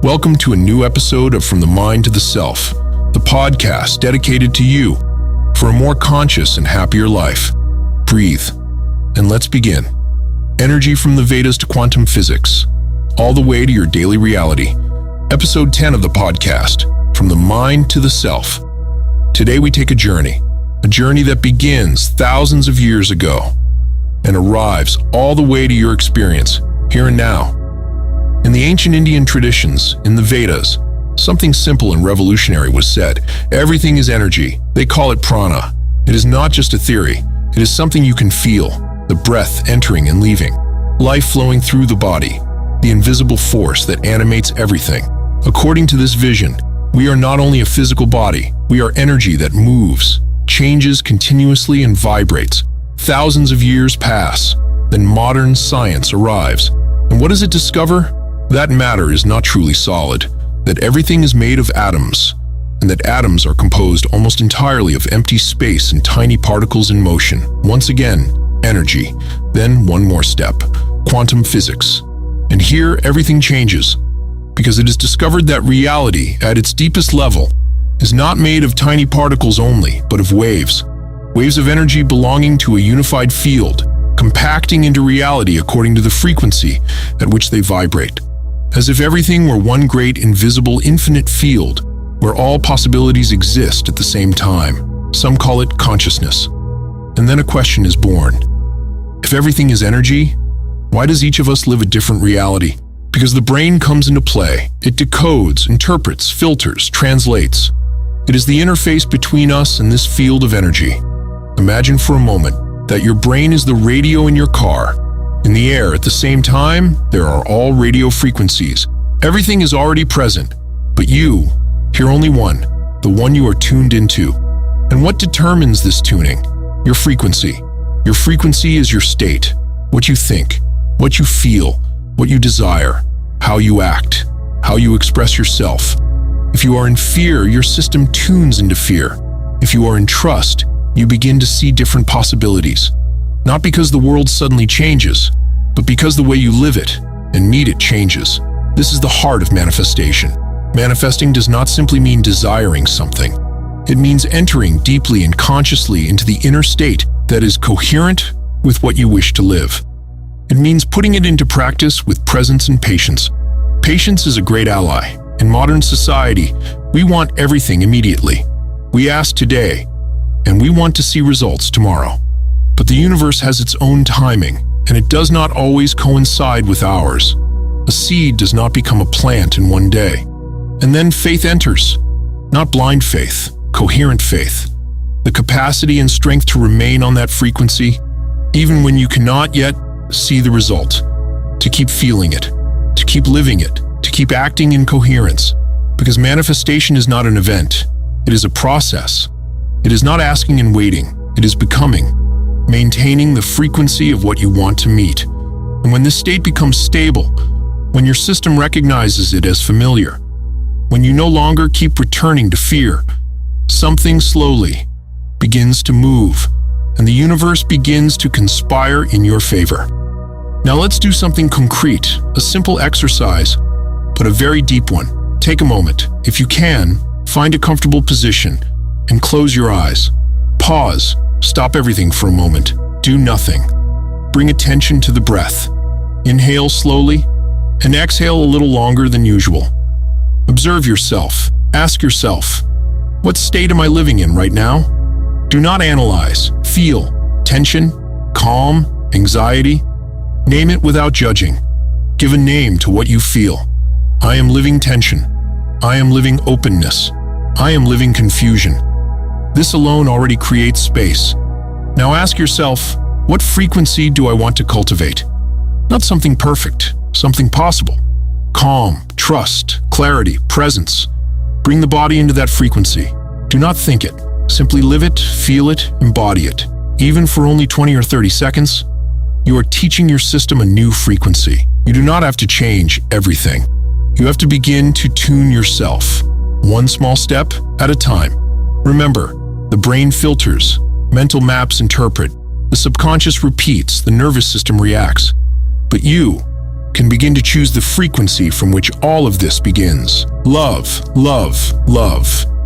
Welcome to a new episode of From the Mind to the Self, the podcast dedicated to you for a more conscious and happier life. Breathe, and let's begin. Energy from the Vedas to quantum physics, all the way to your daily reality. Episode 10 of the podcast, From the Mind to the Self. Today we take a journey that begins thousands of years ago and arrives all the way to your experience, here and now. In the ancient Indian traditions, in the Vedas, something simple and revolutionary was said. Everything is energy. They call it prana. It is not just a theory. It is something you can feel, the breath entering and leaving, life flowing through the body, the invisible force that animates everything. According to this vision, we are not only a physical body, we are energy that moves, changes continuously and vibrates. Thousands of years pass, then modern science arrives. And what does it discover? That matter is not truly solid, that everything is made of atoms, and that atoms are composed almost entirely of empty space and tiny particles in motion. Once again, energy. Then one more step, quantum physics. And here everything changes, because it is discovered that reality, at its deepest level, is not made of tiny particles only, but of waves. Waves of energy belonging to a unified field, compacting into reality according to the frequency at which they vibrate. As if everything were one great, invisible, infinite field where all possibilities exist at the same time. Some call it consciousness. And then a question is born. If everything is energy, why does each of us live a different reality? Because the brain comes into play. It decodes, interprets, filters, translates. It is the interface between us and this field of energy. Imagine for a moment that your brain is the radio in your car. In the air, at the same time, there are all radio frequencies. Everything is already present, but you hear only one, the one you are tuned into. And what determines this tuning? Your frequency. Your frequency is your state, what you think, what you feel, what you desire, how you act, how you express yourself. If you are in fear, your system tunes into fear. If you are in trust, you begin to see different possibilities. Not because the world suddenly changes, but because the way you live it and meet it changes. This is the heart of manifestation. Manifesting does not simply mean desiring something. It means entering deeply and consciously into the inner state that is coherent with what you wish to live. It means putting it into practice with presence and patience. Patience is a great ally. In modern society, we want everything immediately. We ask today, and we want to see results tomorrow. But the universe has its own timing, and it does not always coincide with ours. A seed does not become a plant in one day. And then faith enters. Not blind faith, coherent faith. The capacity and strength to remain on that frequency, even when you cannot yet see the result. To keep feeling it, to keep living it, to keep acting in coherence. Because manifestation is not an event, it is a process. It is not asking and waiting, it is becoming. Maintaining the frequency of what you want to meet. And when this state becomes stable, when your system recognizes it as familiar, when you no longer keep returning to fear, something slowly begins to move, and the universe begins to conspire in your favor. Now let's do something concrete, a simple exercise, but a very deep one. Take a moment. If you can, find a comfortable position and close your eyes. Pause. Stop everything for a moment. Do nothing. Bring attention to the breath. Inhale slowly and exhale a little longer than usual. Observe yourself. Ask yourself, what state am I living in right now? Do not analyze. Feel tension, calm, anxiety. Name it without judging. Give a name to what you feel. I am living tension. I am living openness. I am living confusion. This alone already creates space. Now ask yourself, what frequency do I want to cultivate? Not something perfect, something possible. Calm, trust, clarity, presence. Bring the body into that frequency. Do not think it. Simply live it, feel it, embody it. Even for only 20 or 30 seconds, you are teaching your system a new frequency. You do not have to change everything. You have to begin to tune yourself, one small step at a time. Remember, the brain filters, mental maps interpret, the subconscious repeats, the nervous system reacts. But you can begin to choose the frequency from which all of this begins. Love, love, love.